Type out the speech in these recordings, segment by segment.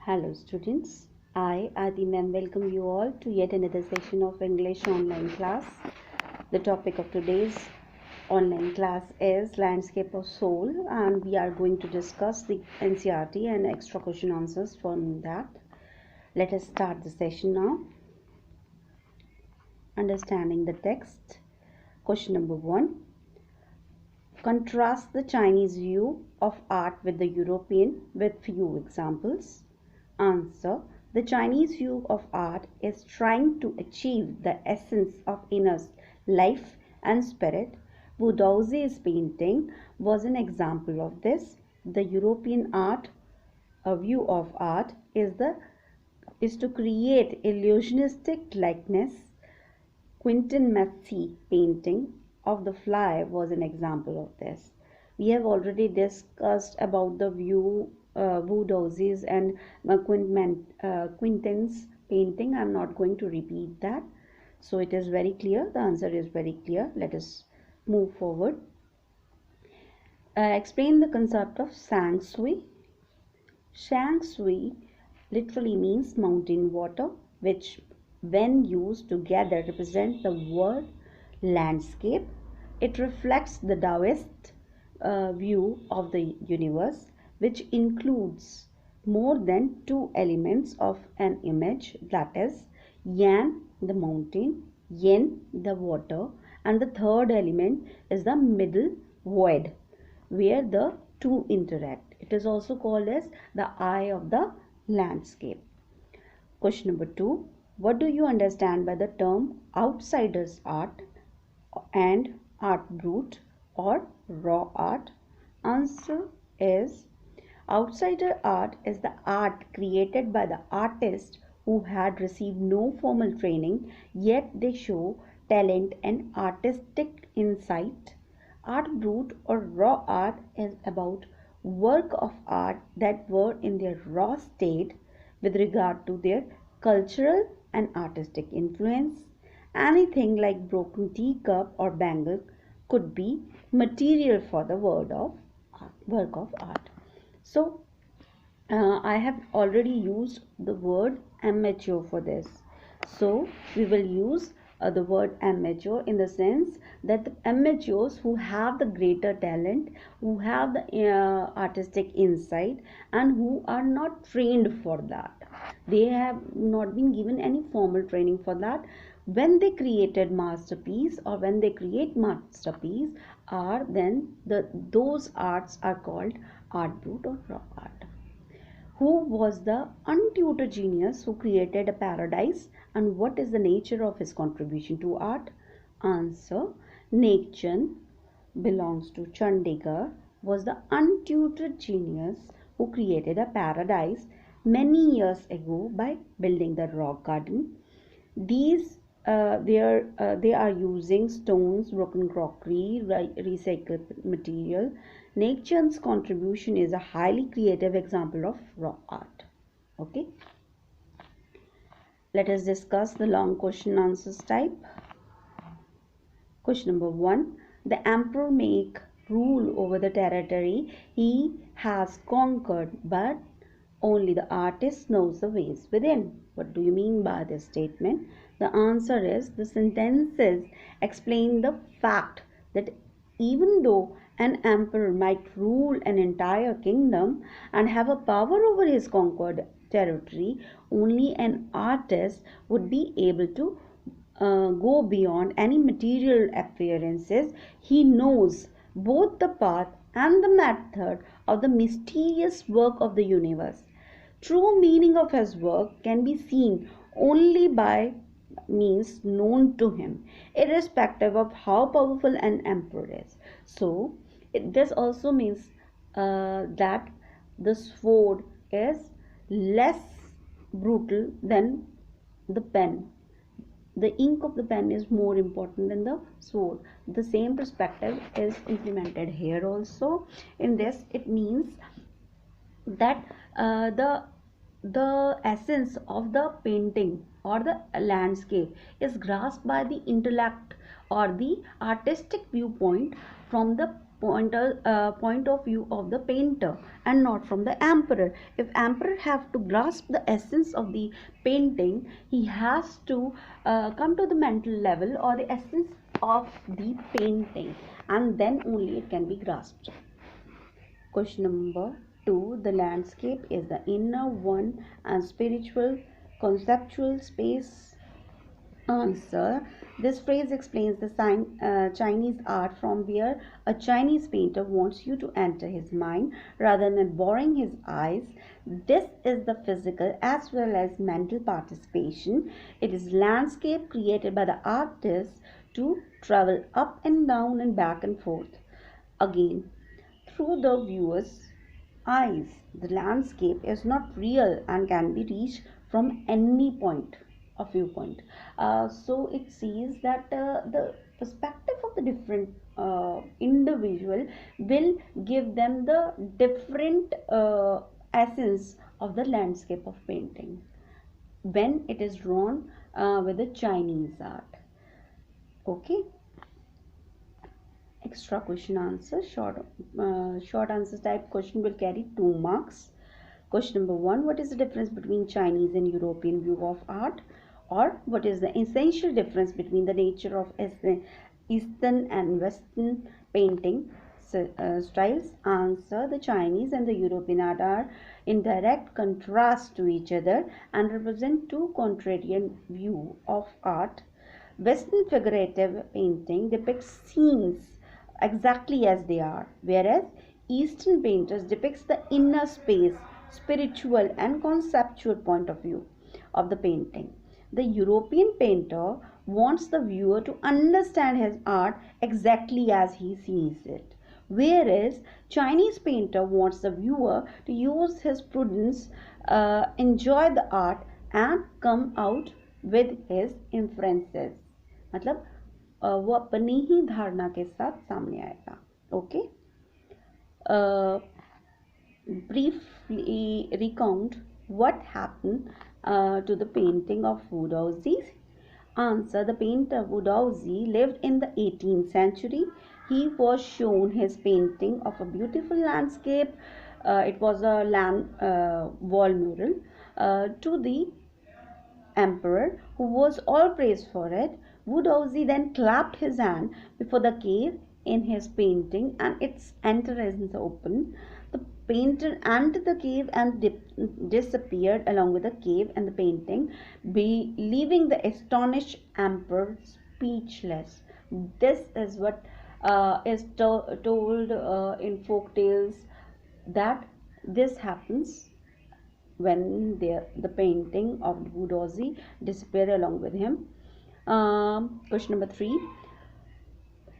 Hello students, I Adi ma'am welcome you all to yet another session of English online class. The topic of today's online class is Landscape of Soul, and we are going to discuss the NCERT and extra question answers from that. Let us start the session now. Understanding the text. Question number 1. Contrast the Chinese view of art with the European with few examples. Answer. The Chinese view of art is trying to achieve the essence of inner life and spirit. Boudouzi's painting was an example of this. The European art view of art is to create illusionistic likeness. Quentin Massey painting of the fly was an example of this. We have already discussed about the view Boudouzi's and Quentin's painting. I am not going to repeat that. So it is very clear. The answer is very clear. Let us move forward. Explain the concept of sang sui. Shang sui literally means mountain water, which when used together represent the word landscape. It reflects the Taoist view of the universe, which includes more than two elements of an image, that is Yan, the mountain, Yin, the water, and the third element is the middle void, where the two interact. It is also called as the eye of the landscape. Question number 2. What do you understand by the term outsider's art and art brut or raw art? Answer is outsider art is the art created by the artist who had received no formal training, yet they show talent and artistic insight. Art brut or raw art is about work of art that were in their raw state with regard to their cultural and artistic influence. Anything like broken teacup or bangle could be material for the work of art. So I have already used the word amateur for this. So we will use the word amateur in the sense that the amateurs who have the greater talent, who have the artistic insight, and who are not trained for that. They have not been given any formal training for that. When they created masterpiece or when they create masterpiece are then those arts are called art brut or raw art. Who was the untutored genius who created a paradise, and what is the nature of his contribution to art? Answer. Nekchand belongs to Chandigarh, was the untutored genius who created a paradise many years ago by building the rock garden. These they are using stones, broken crockery, recycled material. Nekchand's contribution is a highly creative example of raw art. Okay. Let us discuss the long question answers type. Question number 1. The emperor make rule over the territory he has conquered, but only the artist knows the ways within. What do you mean by this statement? The answer is the sentences explain the fact that even though an emperor might rule an entire kingdom and have a power over his conquered territory, only an artist would be able to go beyond any material appearances. He knows both the path and the method of the mysterious work of the universe. True meaning of his work can be seen only by means known to him, irrespective of how powerful an emperor is. So, this also means that the sword is less brutal than the pen. The ink of the pen is more important than the sword. The same perspective is implemented here also. In this, it means that the essence of the painting or the landscape is grasped by the intellect or the artistic viewpoint from the point of view of the painter and not from the emperor. If emperor have to grasp the essence of the painting, he has to come to the mental level or the essence of the painting, and then only it can be grasped. Question number 2. The landscape is the inner one and spiritual conceptual space. Answer. This phrase explains the Chinese art from where a Chinese painter wants you to enter his mind rather than boring his eyes. This is the physical as well as mental participation. It is landscape created by the artist to travel up and down and back and forth. Again, through the viewer's eyes. The landscape is not real and can be reached from any point of viewpoint. So it sees that the perspective of the different individual will give them the different essence of the landscape of painting when it is drawn with the Chinese art. Okay. Extra question answer, short answer type question will carry 2 marks. Question number 1. What is the difference between Chinese and European view of art? Or what is the essential difference between the nature of Eastern and Western painting styles? Answer. The Chinese and the European art are in direct contrast to each other and represent two contrarian views of art. Western figurative painting depicts scenes exactly as they are, whereas Eastern painters depicts the inner space, spiritual and conceptual point of view of the painting. The European painter wants the viewer to understand his art exactly as he sees it, whereas Chinese painter wants the viewer to use his prudence, enjoy the art and come out with his inferences. मतलब वो अपनी ही धारणा के साथ सामने आएगा. Okay. Briefly recount what happened to the painting of Wudowski. Answer. The painter Wudowski lived in the 18th century. He was shown his painting of a beautiful landscape. It was a wall mural to the emperor, who was all praised for it. Wudowski then clapped his hand before the cave in his painting and its entrance opened. The painter entered the cave and disappeared along with the cave and the painting, leaving the astonished emperor speechless. This is what is told in folk tales, that this happens when the painting of Wudowski disappeared along with him. Question number 3.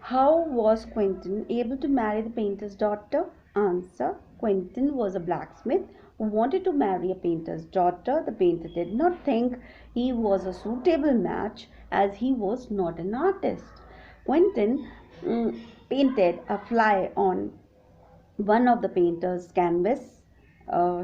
How was Quentin able to marry the painter's daughter? Answer. Quentin was a blacksmith who wanted to marry a painter's daughter. The painter did not think he was a suitable match as he was not an artist. Quentin painted a fly on one of the painter's canvas.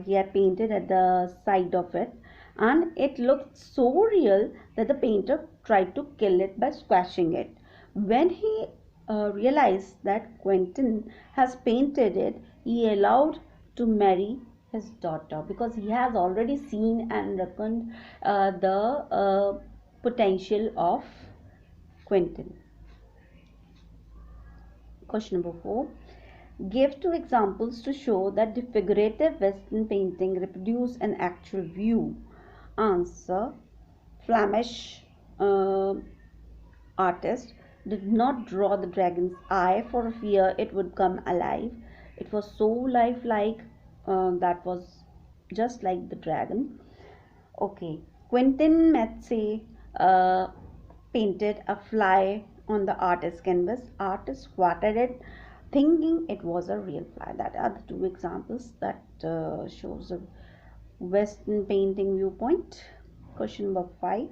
He had painted at the side of it, and it looked so real that the painter tried to kill it by squashing it. When he realized that Quentin has painted it, he allowed to marry his daughter because he has already seen and reckoned the potential of Quentin. Question number 4. Give 2 examples to show that the figurative Western painting reproduce an actual view. Answer. Flemish artist did not draw the dragon's eye for fear it would come alive. It was so lifelike that was just like the dragon. Okay. Quentin Metze painted a fly on the artist's canvas. Artist swatted it, thinking it was a real fly. That are the 2 examples that shows a Western painting viewpoint. Question number 5.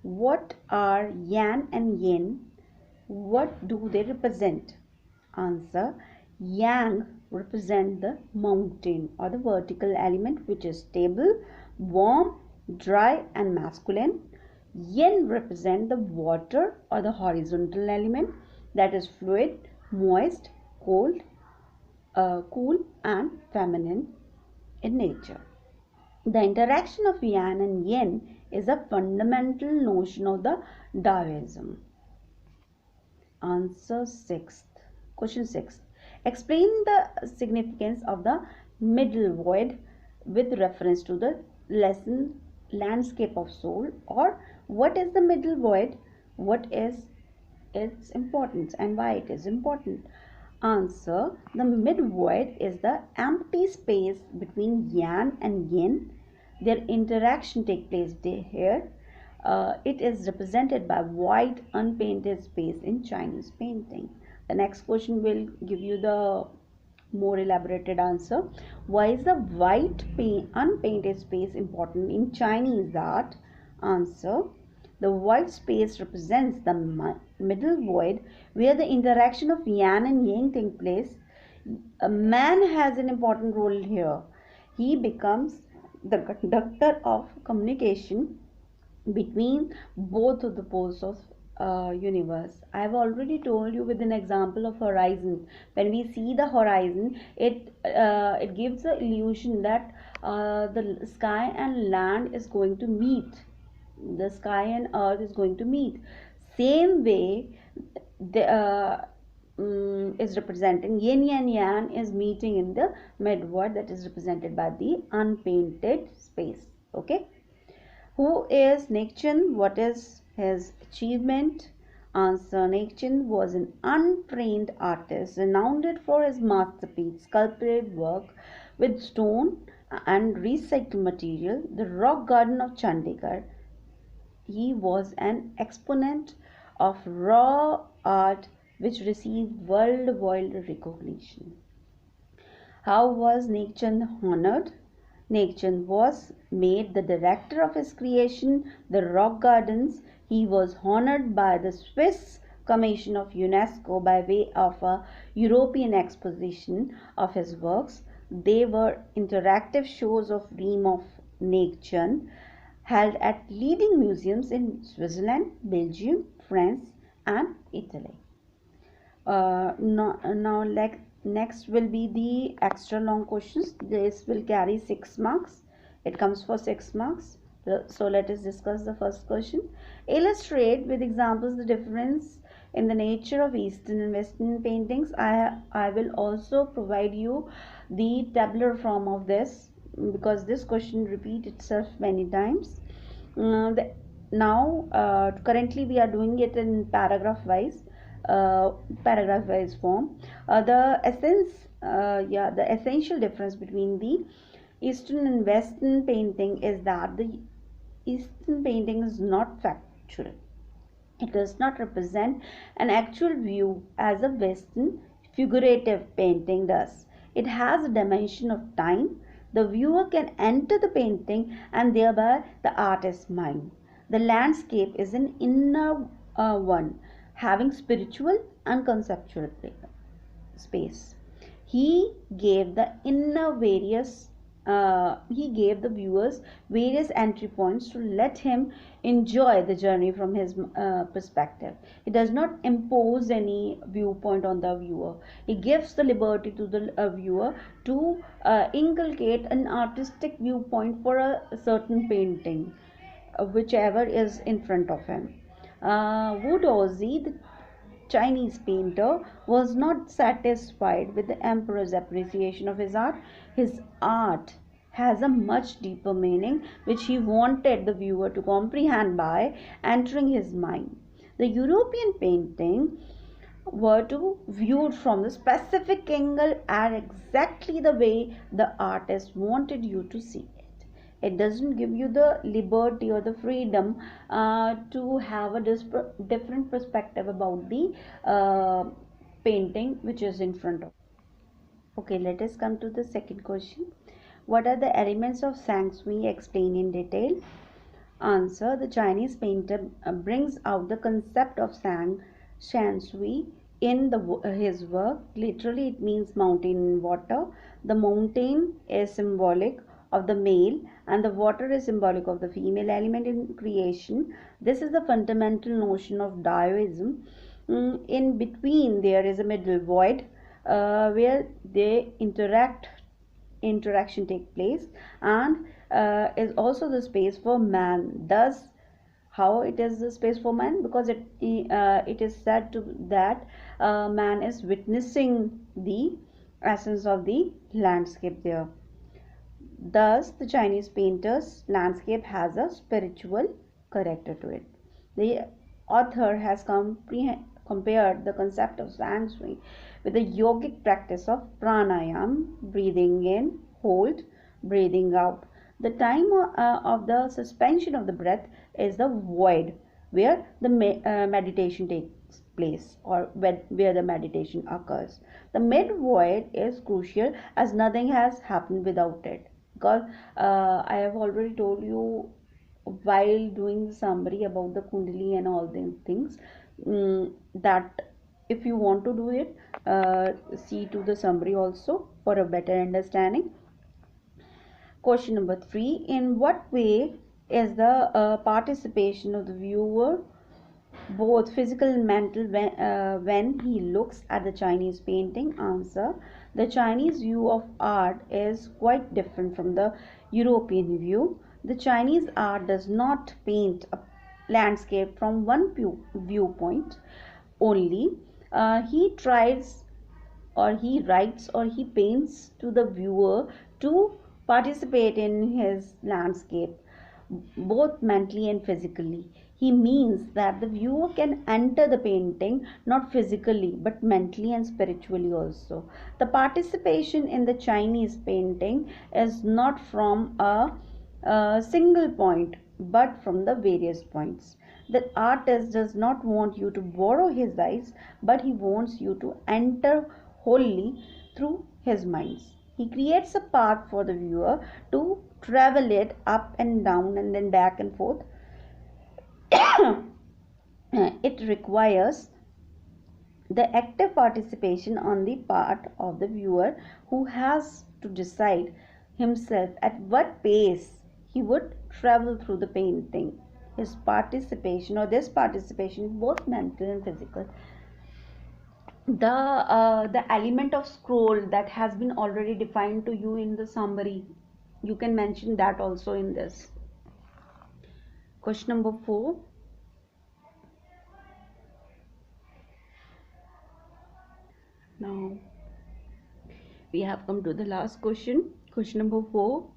What are yang and yin? What do they represent? Answer. Yang represent the mountain or the vertical element, which is stable, warm, dry and masculine. Yin represent the water or the horizontal element, that is fluid, moist, cool and feminine in nature. The interaction of yang and yin is a fundamental notion of the Taoism. Answer 6th. Question 6. Explain the significance of the middle void with reference to the lesson landscape of soul, or what is the middle void, what is its importance and why it is important. Answer. The mid void is the empty space between yang and yin. Their interaction take place here. It is represented by white unpainted space in Chinese painting. The next question will give you the more elaborated answer. Why is the white unpainted space important in Chinese art? Answer. The white space represents the middle void where the interaction of yang and yin takes place. A man has an important role here. He becomes the conductor of communication between both of the poles of universe. I have already told you with an example of horizon. When we see the horizon, it gives the illusion that the sky and land is going to meet. The sky and earth is going to meet. Same way, the is representing yin and yang is meeting in the mid void, that is represented by the unpainted space. Okay. Who is Nichiren? What is his achievement? Answer. Nichiren was an untrained artist renowned for his masterpiece sculpted work with stone and recycled material, the rock garden of Chandigarh. He was an exponent of raw art which received worldwide recognition. How was Nichiren honored? Nichiren was made the director of his creation, the rock gardens. He was honored by the Swiss Commission of UNESCO by way of a European exposition of his works. They were interactive shows of Dream of Nichiren held at leading museums in Switzerland, Belgium, France and Italy. Next will be the extra long questions. This will carry 6 marks. It comes for 6 marks. So let us discuss the first question. Illustrate with examples the difference in the nature of Eastern and Western paintings. I will also provide you the tabular form of this because this question repeats itself many times. Currently we are doing it in paragraph wise form. The essential difference between the Eastern and Western painting is that the Eastern painting is not factual. It does not represent an actual view as a Western figurative painting does. It has a dimension of time. The viewer can enter the painting and thereby the artist's mind. The landscape is an inner one, having spiritual and conceptual space. He gave the viewers various entry points to let him enjoy the journey from his perspective. He does not impose any viewpoint on the viewer. He gives the liberty to the viewer to inculcate an artistic viewpoint for a certain painting, whichever is in front of him. Wu Dozi, the Chinese painter, was not satisfied with the emperor's appreciation of his art. His art has a much deeper meaning which he wanted the viewer to comprehend by entering his mind. The European painting were to viewed from the specific angle and exactly the way the artist wanted you to see it. It doesn't give you the liberty or the freedom to have a different perspective about the painting which is in front of. Okay, let us come to the second question. What are the elements of Sang Sui? Explain in detail. Answer. The Chinese painter brings out the concept of Shan Sui in his work. Literally it means mountain in water. The mountain is symbolic of the male and the water is symbolic of the female element in creation. This is the fundamental notion of Taoism. In between there is a middle void where they interaction take place, and is also the space for man. Thus, how it is the space for man? Because it is said to that man is witnessing the essence of the landscape there. Thus, the Chinese painter's landscape has a spiritual character to it. The author has compared the concept of feng shui with the yogic practice of pranayam, breathing in, hold, breathing out. The time of the suspension of the breath is the void, where the meditation takes place, or where the meditation occurs. The mid void is crucial, as nothing has happened without it, because I have already told you while doing the summary about the kundali and all these things, that if you want to do it, see to the summary also for a better understanding. Question number 3: in what way is the participation of the viewer both physical and mental when he looks at the Chinese painting? Answer: the Chinese view of art is quite different from the European view. The Chinese art does not paint a landscape from one viewpoint only. He tries, or he writes, or he paints to the viewer to participate in his landscape both mentally and physically. He means that the viewer can enter the painting not physically but mentally and spiritually also. The participation in the Chinese painting is not from a single point but from the various points. The artist does not want you to borrow his eyes, but he wants you to enter wholly through his minds. He creates a path for the viewer to travel it up and down and then back and forth. It requires the active participation on the part of the viewer, who has to decide himself at what pace he would travel through the painting. His participation, or this participation, both mental and physical. The element of scroll that has been already defined to you in the summary, you can mention that also in this. Question number 4: now we have come to the last question. Question number 4: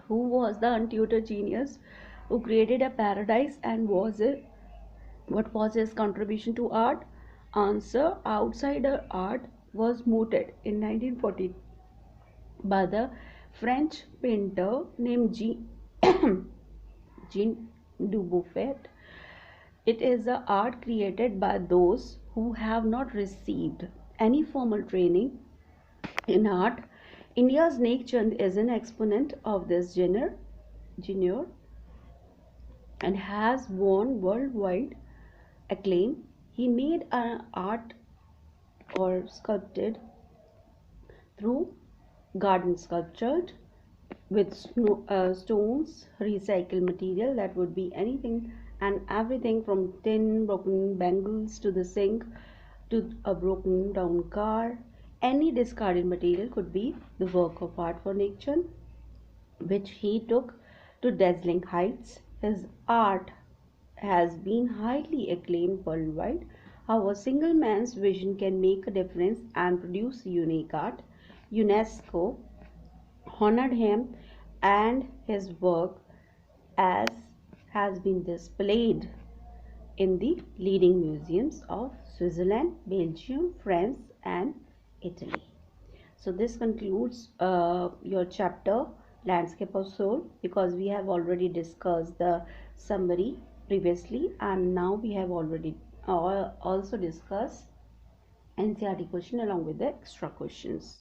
who was the untutored genius who created a paradise, and what was his contribution to art? Answer: outsider art was mooted in 1940 by the French painter named Jean Dubuffet. It is the art created by those who have not received any formal training in art. India's Nek Chand is an exponent of this genre and has won worldwide acclaim. He made an art, or sculpted through garden sculptured with stones, recycled material, that would be anything and everything from tin, broken bangles to the sink to a broken down car. Any discarded material could be the work of art for Nek Chand, which he took to dazzling heights. His art has been highly acclaimed worldwide. How a single man's vision can make a difference and produce unique art. UNESCO honored him and his work, as has been displayed in the leading museums of Switzerland, Belgium, France, and Italy. So this concludes your chapter Landscape of Soul, because we have already discussed the summary previously, and now we have already also discussed NCERT question along with the extra questions.